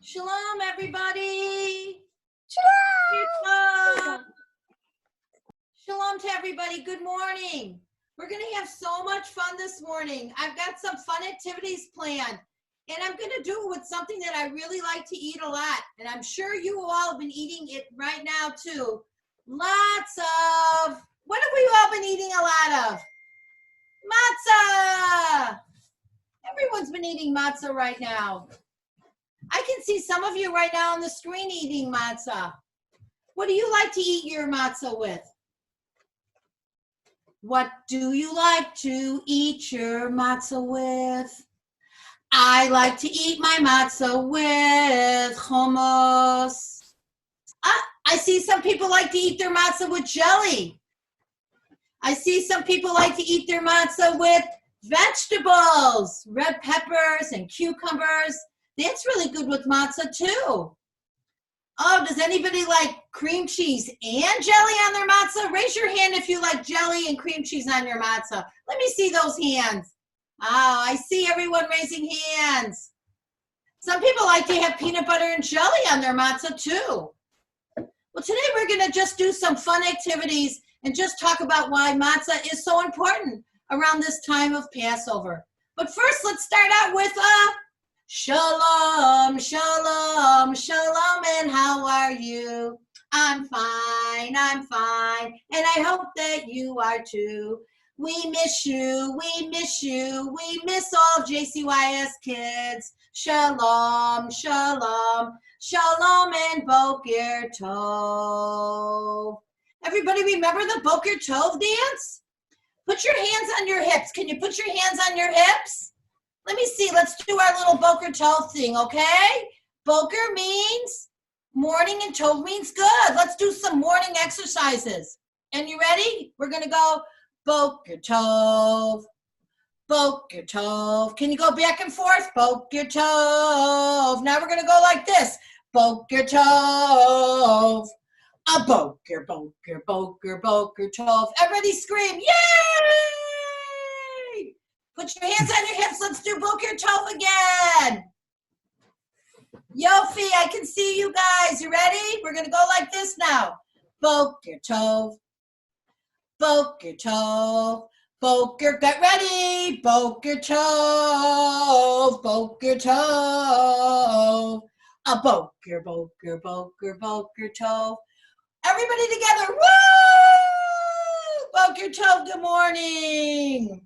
Shalom, everybody. Shalom. Shalom to everybody. Good morning. We're going to have so much fun this morning. I've got some fun activities planned, and I'm going to do it with something that I really like to eat a lot, and I'm sure you all have been eating it right now, too. Lots of, what have we all been eating a lot of? Matzah. Everyone's been eating matzah right now. I can see some of you right now on the screen eating matzah. What do you like to eat your matzah with? What do you like to eat your matzah with? I like to eat my matzah with hummus. I see some people like to eat their matzah with jelly. I see some people like to eat their matzah with vegetables, red peppers and cucumbers. That's really good with matzah too. Oh, does anybody like cream cheese and jelly on their matzah? Raise your hand if you like jelly and cream cheese on your matzah. Let me see those hands. Oh, I see everyone raising hands. Some people like to have peanut butter and jelly on their matzah too. Well, today we're going to just do some fun activities and just talk about why matzah is so important around this time of Passover. But first, let's start out with Shalom, shalom, shalom, and how are you? I'm fine, and I hope that you are too. We miss you, we miss you, we miss all JCYS kids. Shalom, shalom, shalom, and Boker Tov. Everybody remember the Boker Tov dance? Put your hands on your hips. Can you put your hands on your hips? Let me see. Let's do our little Boker Tov thing, okay? Boker means morning and Tov means good. Let's do some morning exercises. And you ready? We're going to go Boker Tov, Boker Tov. Can you go back and forth? Boker Tov. Now we're going to go like this. Boker Tov. A Boker, Boker, Boker, Boker Tov. Everybody scream, yay! Put your hands on your hips. Let's do Boker Tov again. Yofi, I can see you guys. You ready? We're going to go like this now. Boker Tov. Boker Tov. Boker, get ready. Boker Tov. Boker Tov. A Boker, Boker, Boker, Boker Tov. Everybody together. Woo! Boker Tov, good morning.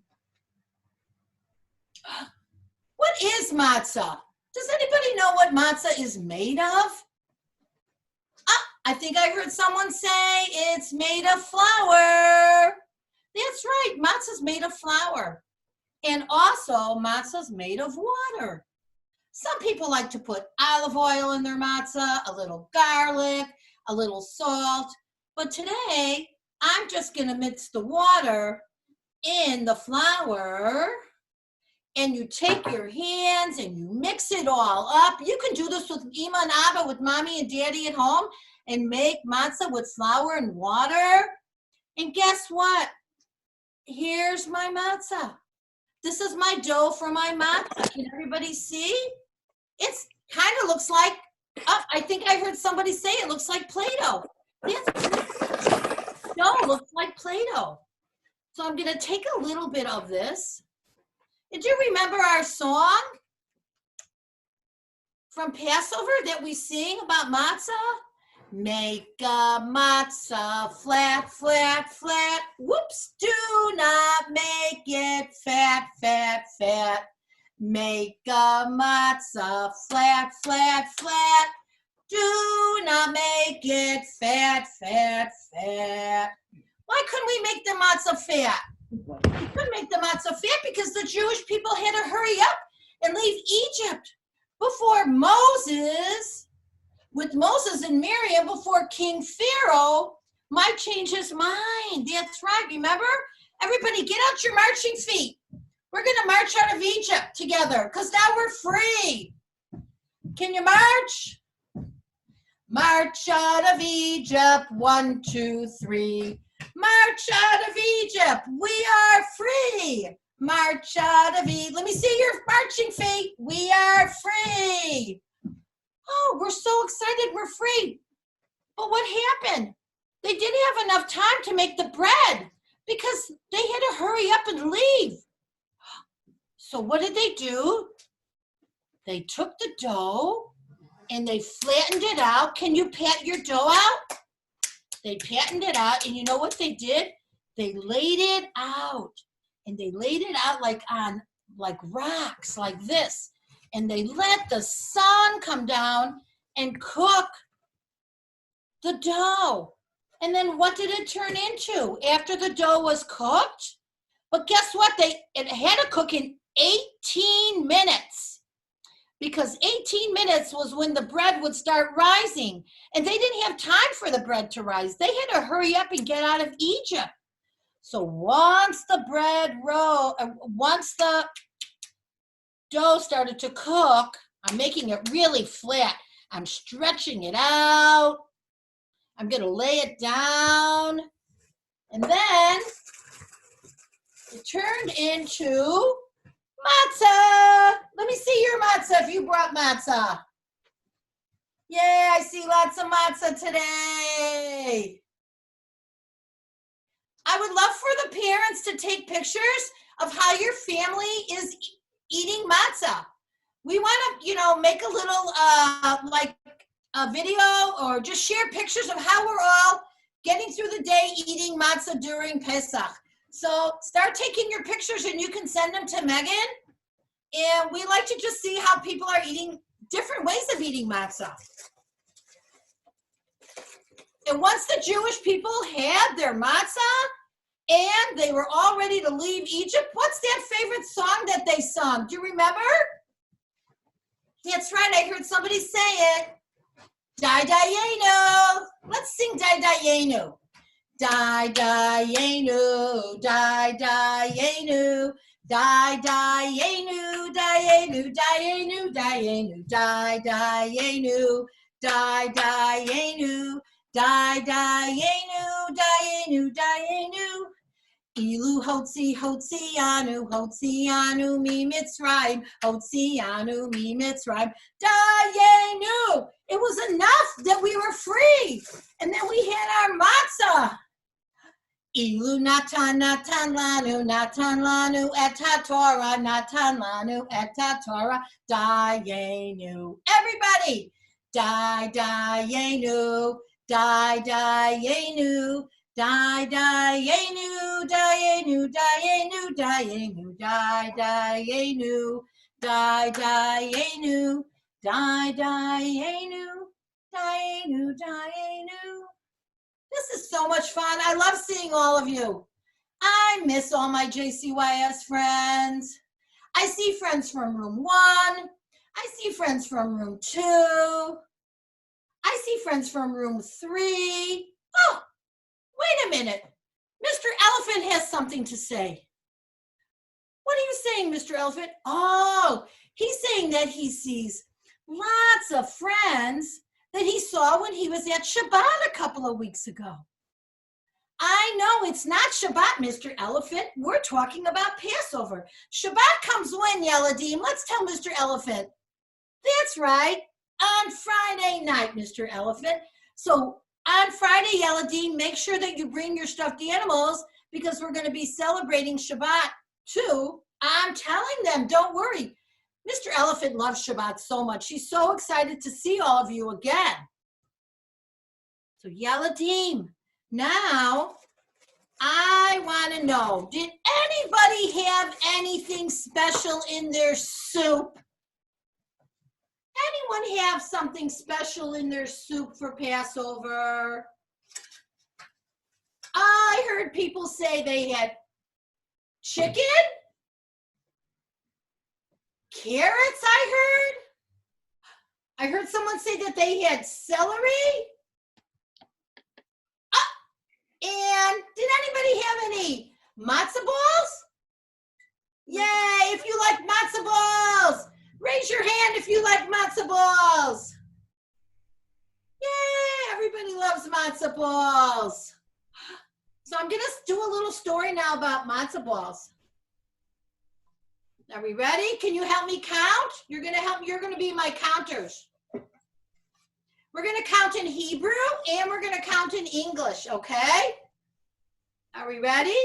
What is matzah? Does anybody know what matzah is made of? I think I heard someone say it's made of flour. That's right, matzah's made of flour. And also, matzah's made of water. Some people like to put olive oil in their matzah, a little garlic, a little salt. But today, I'm just going to mix the water in the flour. And you take your hands and you mix it all up. You can do this with Ima and Abba, with mommy and daddy at home, and make matzah with flour and water. And guess what? Here's my matzah. This is my dough for my matzah. Can everybody see? It's kind of looks like, I think I heard somebody say it looks like Play-Doh. Dough looks like Play-Doh. So I'm going to take a little bit of this. Did you remember our song from Passover that we sing about matzah? Make a matzah flat, flat, flat. Whoops, do not make it fat, fat, fat. Make a matzah flat, flat, flat. Do not make it fat, fat, fat. Why couldn't we make the matzah fat? We couldn't make the matzah fat because the Jewish people had to hurry up and leave Egypt before Moses, with Moses and Miriam, before King Pharaoh might change his mind. That's right, remember? Everybody get out your marching feet. We're going to march out of Egypt together because now we're free. Can you march? March out of Egypt, 1, 2, 3. March out of Egypt, we are free. March out of Egypt. Let me see your marching feet. We are free. oh, we're so excited, we're free. But what happened? They didn't have enough time to make the bread because they had to hurry up and leave. So what did they do? They took the dough and they flattened it out. Can you pat your dough out? They patted it out, and you know what they did? They laid it out, and they laid it out like on rocks like this, and they let the sun come down and cook the dough. And then what did it turn into after the dough was cooked? But guess what? It had to cook in 18 minutes, because 18 minutes was when the bread would start rising, and they didn't have time for the bread to rise. They had to hurry up and get out of Egypt. So once the dough started to cook, I'm making it really flat. I'm stretching it out. I'm going to lay it down. And then it turned into matzah. Let me see your matzah if you brought matzah. Yeah, I see lots of matzah today. I would love for the parents to take pictures of how your family is eating matzah. We want to, make a little like a video or just share pictures of how we're all getting through the day eating matzah during Pesach. So start taking your pictures and you can send them to Megan. And we like to just see how people are eating different ways of eating matzah. And once the Jewish people had their matzah and they were all ready to leave Egypt, what's that favorite song that they sung? Do you remember? That's right, I heard somebody say it. Dayenu. Let's sing Dayenu. Dayenu, Dayenu. Dayenu, Dayenu, Dayenu, Dayenu, Dayenu, Dayenu, Dayenu, Dayenu. Ilu Hotzianu mi Mitzrayim, Hotzianu mi Mitzrayim, Dayenu. It was enough that we were free, and then we had our matzah. Ilu natan lanu et ha-Torah, natan lanu et ha-Torah, Dayenu. Everybody, Dayenu, Dayenu, Dayenu, Dayenu, Dayenu, Dayenu, Dayenu, Dayenu, Dayenu, Dayenu, Dayenu. This is so much fun. I love seeing all of you. I miss all my JCYS friends. I see friends from room 1. I see friends from room 2. I see friends from room 3. Oh, wait a minute. Mr. Elephant has something to say. What are you saying, Mr. Elephant? Oh, he's saying that he sees lots of friends that he saw when he was at Shabbat a couple of weeks ago. I know it's not Shabbat, Mr. Elephant. We're talking about Passover. Shabbat comes when, Yeladim? Let's tell Mr. Elephant. That's right, on Friday night, Mr. Elephant. So on Friday, Yeladim, make sure that you bring your stuffed animals because we're going to be celebrating Shabbat too. I'm telling them, don't worry. Mr. Elephant loves Shabbat so much. He's so excited to see all of you again. So Yeladim, now I want to know, did anybody have anything special in their soup? Anyone have something special in their soup for Passover? I heard people say they had chicken. Carrots, I heard someone say that they had celery. And did anybody have any matzo balls? Yay, if you like matzo balls. Raise your hand if you like matzo balls. Yay, everybody loves matzo balls. So I'm going to do a little story now about matzo balls. Are we ready? Can you help me count? You're going to be my counters. We're going to count in Hebrew and we're going to count in English, okay? Are we ready?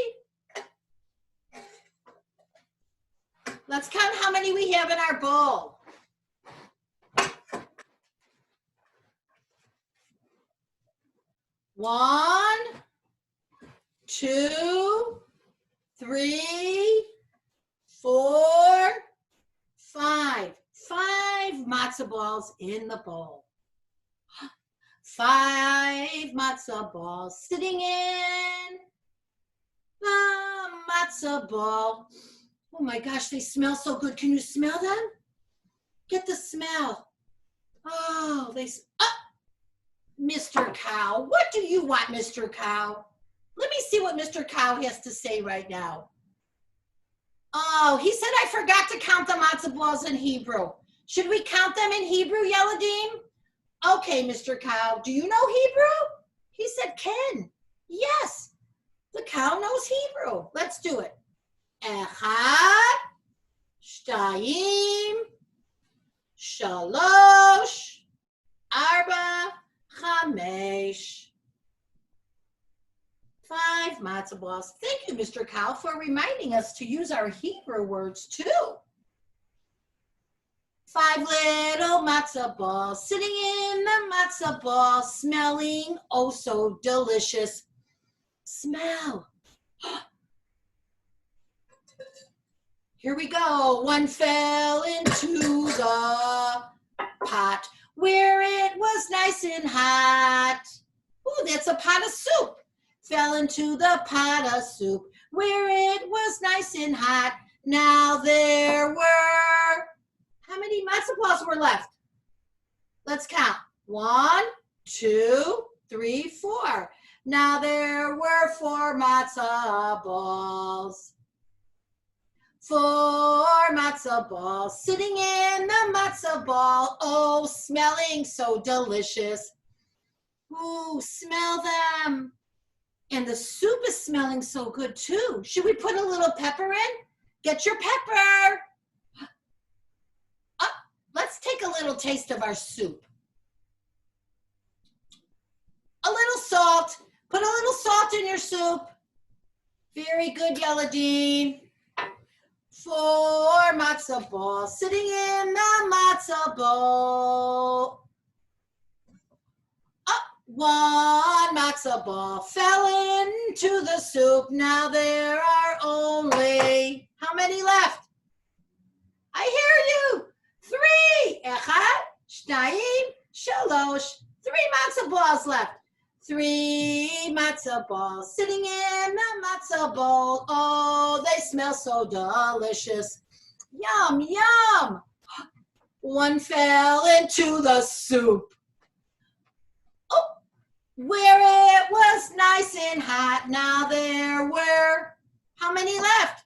Let's count how many we have in our bowl. 1, 2, 3, 4, 5. 5 matzo balls in the bowl. 5 matzo balls sitting in the matzo ball. Oh my gosh, they smell so good. Can you smell them? Get the smell. Oh, Mr. Cow. What do you want, Mr. Cow? Let me see what Mr. Cow has to say right now. Oh, he said I forgot to count the matzo balls in Hebrew. Should we count them in Hebrew, Yeladim? Okay, Mr. Cow. Do you know Hebrew? He said, Ken. Yes, the cow knows Hebrew. Let's do it. Echad, shtayim, shalosh, arba, chamesh. 5 matzo balls. Thank you, Mr. Cow, for reminding us to use our Hebrew words too. 5 little matzo balls sitting in the matzo ball, smelling oh so delicious. Smell. Here we go. One fell into the pot where it was nice and hot. Ooh, that's a pot of soup. Fell into the pot of soup where it was nice and hot. Now there were, how many matzo balls were left? Let's count. 1, 2, 3, 4. Now there were 4 matzo balls. 4 matzo balls sitting in the matzo ball. Oh, smelling so delicious. Ooh, smell them. And the soup is smelling so good too. Should we put a little pepper in? Get your pepper. Oh, let's take a little taste of our soup. A little salt. Put a little salt in your soup. Very good, Yeladim. 4 matzo balls sitting in the matzo bowl. 1 matzo ball fell into the soup. Now there are only, how many left? I hear you. 3. Echad, shtayim, shalosh. 3 matzo balls left. 3 matzo balls sitting in the matzo bowl. Oh, they smell so delicious. Yum, yum. 1 fell into the soup. Where it was nice and hot. Now there were, how many left?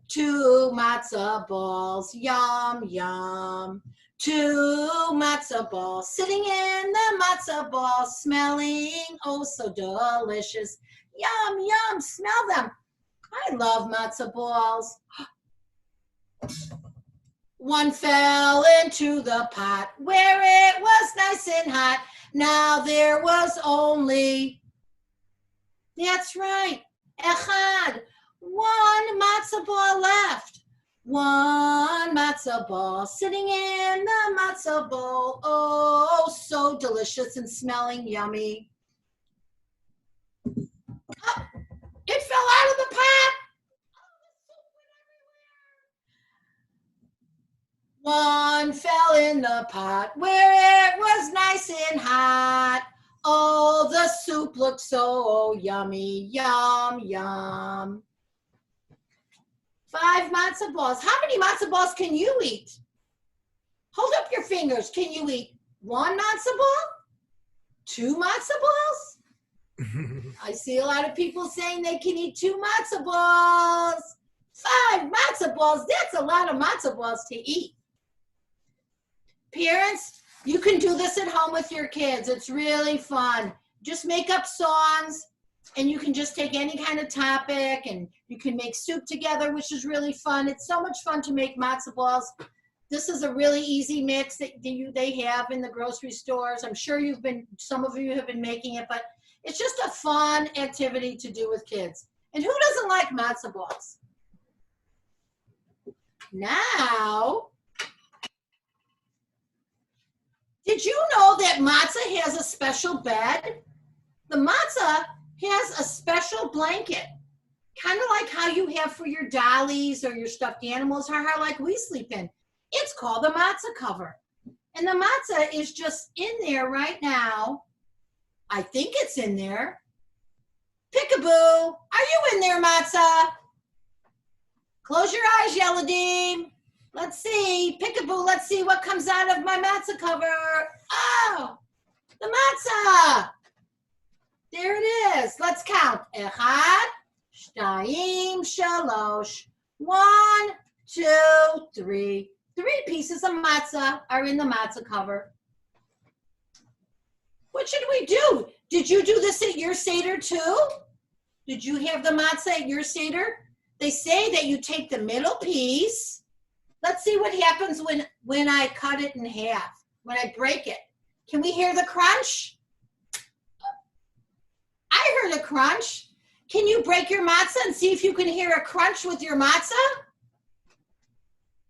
2 matzo balls. Yum, yum. 2 matzo balls sitting in the matzo ball, smelling oh so delicious. Yum, yum. Smell them. I love matzo balls. 1 fell into the pot where it was nice and hot. Now there was only, that's right, echad, 1 matzo ball left. 1 matzo ball sitting in the matzo bowl. Oh, so delicious and smelling yummy. Oh, it fell out of the pot. 1 fell in the pot where it was nice and hot. Oh, the soup looked so yummy. Yum, yum. 5 matzo balls. How many matzo balls can you eat? Hold up your fingers. Can you eat 1 matzo ball? 2 matzo balls? I see a lot of people saying they can eat 2 matzo balls. 5 matzo balls. That's a lot of matzo balls to eat. Parents, you can do this at home with your kids. It's really fun. Just make up songs, and you can just take any kind of topic, and you can make soup together, which is really fun. It's so much fun to make matzo balls. This is a really easy mix that they have in the grocery stores. I'm sure some of you have been making it, but it's just a fun activity to do with kids. And who doesn't like matzo balls? Now, did you know that matzah has a special bed? The matzah has a special blanket, kind of like how you have for your dollies or your stuffed animals, or how like we sleep in. It's called the matzah cover. And the matzah is just in there right now. I think it's in there. Peekaboo, are you in there, matzah? Close your eyes, Yeladim. Let's see. Peekaboo, let's see what comes out of my matzah cover. Oh, the matzah. There it is. Let's count. Echad, shtayim, shalosh. 1, 2, 3. 3 pieces of matzah are in the matzah cover. What should we do? Did you do this at your Seder too? Did you have the matzah at your Seder? They say that you take the middle piece. Let's see what happens when I cut it in half, when I break it. Can we hear the crunch? I heard a crunch. Can you break your matzah and see if you can hear a crunch with your matzah?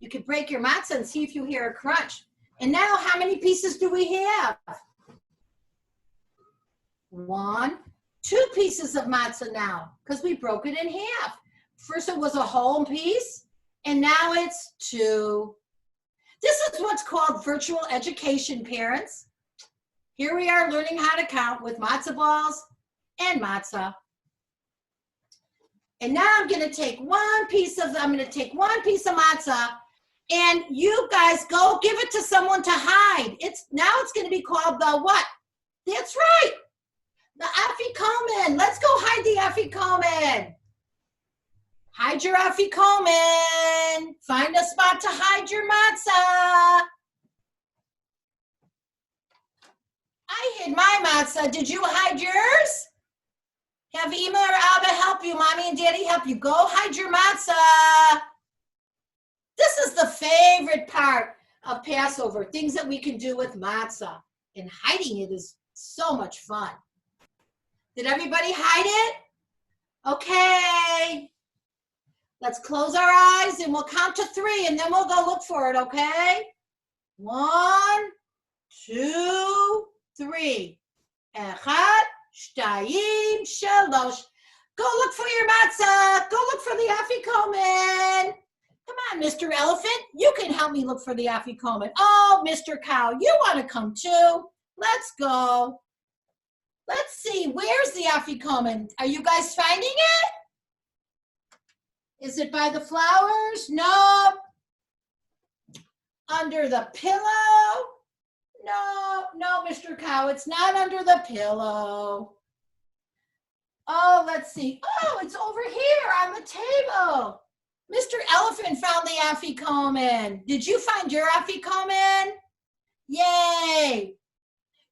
You can break your matzah and see if you hear a crunch. And now how many pieces do we have? 1, 2 pieces of matzah now, because we broke it in half. First it was a whole piece, and now it's 2. This is what's called virtual education, parents. Here we are learning how to count with matzah balls and matzah. And now I'm going to take one piece of matzah, and you guys go give it to someone to hide. Now it's going to be called the what? That's right. The afikomen. Let's go hide the afikomen. Hide your afikomen. Find a spot to hide your matzah. I hid my matzah. Did you hide yours? Have Ima or Abba help you. Mommy and Daddy help you. Go hide your matzah. This is the favorite part of Passover, things that we can do with matzah. And hiding it is so much fun. Did everybody hide it? Okay. Let's close our eyes and we'll count to 3 and then we'll go look for it, okay? 1, 2, 3. Echad, shtayim, shalosh. Go look for your matzah. Go look for the afikomen. Come on, Mr. Elephant. You can help me look for the afikomen. Oh, Mr. Cow, you want to come too? Let's go. Let's see. Where's the afikomen? Are you guys finding it? Is it by the flowers? No. Under the pillow? No, Mr. Cow. It's not under the pillow. Oh, let's see. Oh, it's over here on the table. Mr. Elephant found the afikomen. Did you find your afikomen? Yay.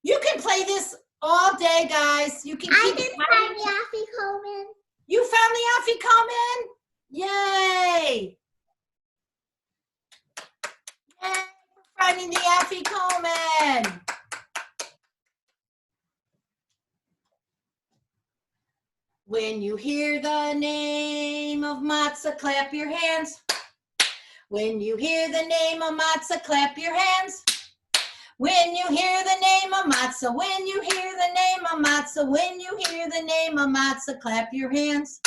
You can play this all day, guys. You can keep I did find the afikomen. You found the afikomen? Yay. Yay for finding the afikomen. When you hear the name of matzah, clap your hands. When you hear the name of matzah, clap your hands. When you hear the name of matzah, when you hear the name of matzah, when you hear the name of matzah, clap your hands.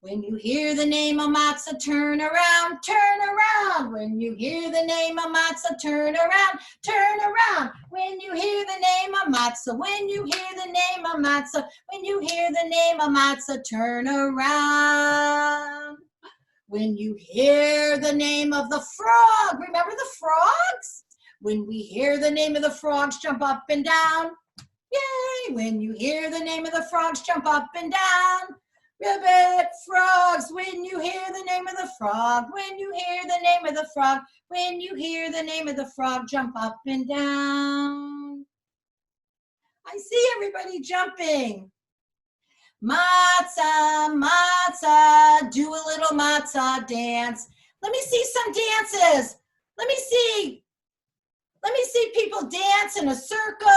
When you hear the name of matzah, turn around, turn around. When you hear the name of matzah, turn around, turn around. When you hear the name of matzah, when you hear the name of matzah, when you hear the name of matzah, turn around. When you hear the name of the frog, remember the frogs? When we hear the name of the frogs, jump up and down. Yay! When you hear the name of the frogs, jump up and down. Ribbit frogs, when you hear the name of the frog, when you hear the name of the frog, when you hear the name of the frog, jump up and down. I see everybody jumping. Matzah, matzah, do a little matzah dance. Let me see some dances. Let me see people dance in a circle.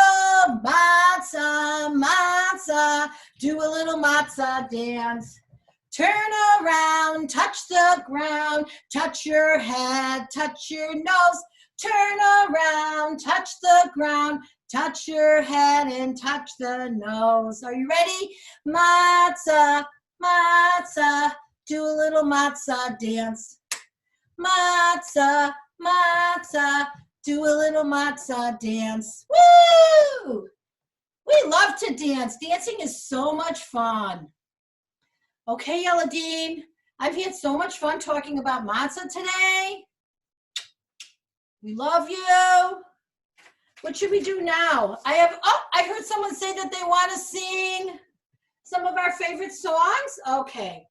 Matzah, matzah. Do a little matzah dance. Turn around, touch the ground, touch your head, touch your nose. Turn around, touch the ground, touch your head and touch the nose. Are you ready? Matzah, matzah. Do a little matzah dance. Matzah, matzah. Do a little matzah dance. Woo! We love to dance. Dancing is so much fun. Okay, Eladine, I've had so much fun talking about matzah today. We love you. What should we do now? I heard someone say that they want to sing some of our favorite songs. Okay.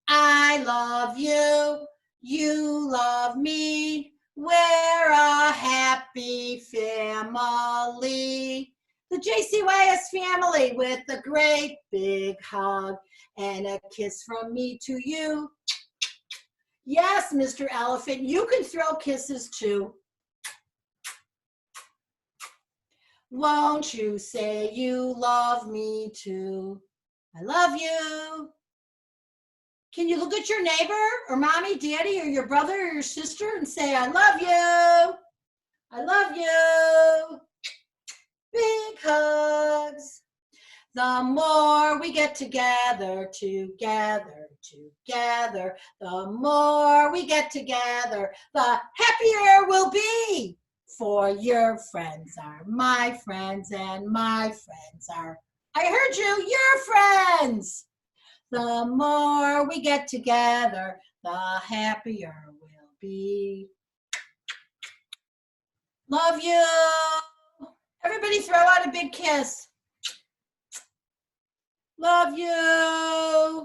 I love you. You love me. We're a happy family. The JCYS family with a great big hug and a kiss from me to you. Yes, Mr. Elephant, you can throw kisses too. Won't you say you love me too? I love you. Can you look at your neighbor or mommy, daddy, or your brother or your sister and say, I love you. I love you. Big hugs. The more we get together, the more we get together, the happier we'll be. For your friends are my friends and my friends are, I heard you, your friends. The more we get together, the happier we'll be. Love you. Everybody throw out a big kiss. Love you.